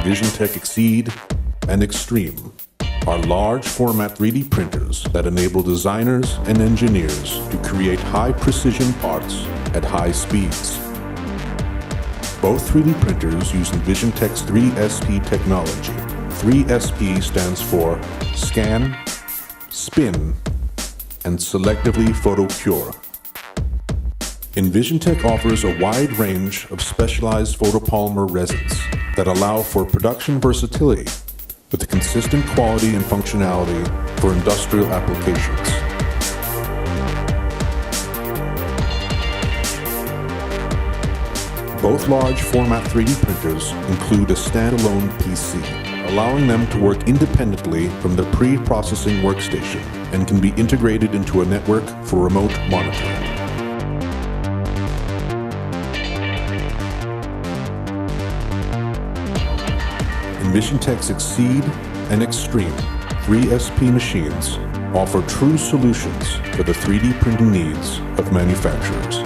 EnvisionTEC Exceed and Extreme are large format 3D printers that enable designers and engineers to create high precision parts at high speeds. Both 3D printers use EnvisionTEC's 3SP technology. 3SP stands for Scan, Spin, and Selectively Photocure. EnvisionTEC offers a wide range of specialized photopolymer resins that allow for production versatility with consistent quality and functionality for industrial applications. Both large format 3D printers include a standalone PC, allowing them to work independently from the pre-processing workstation and can be integrated into a network for remote monitoring. EnvisionTEC's Exceed and Extreme 3SP machines offer true solutions for the 3D printing needs of manufacturers.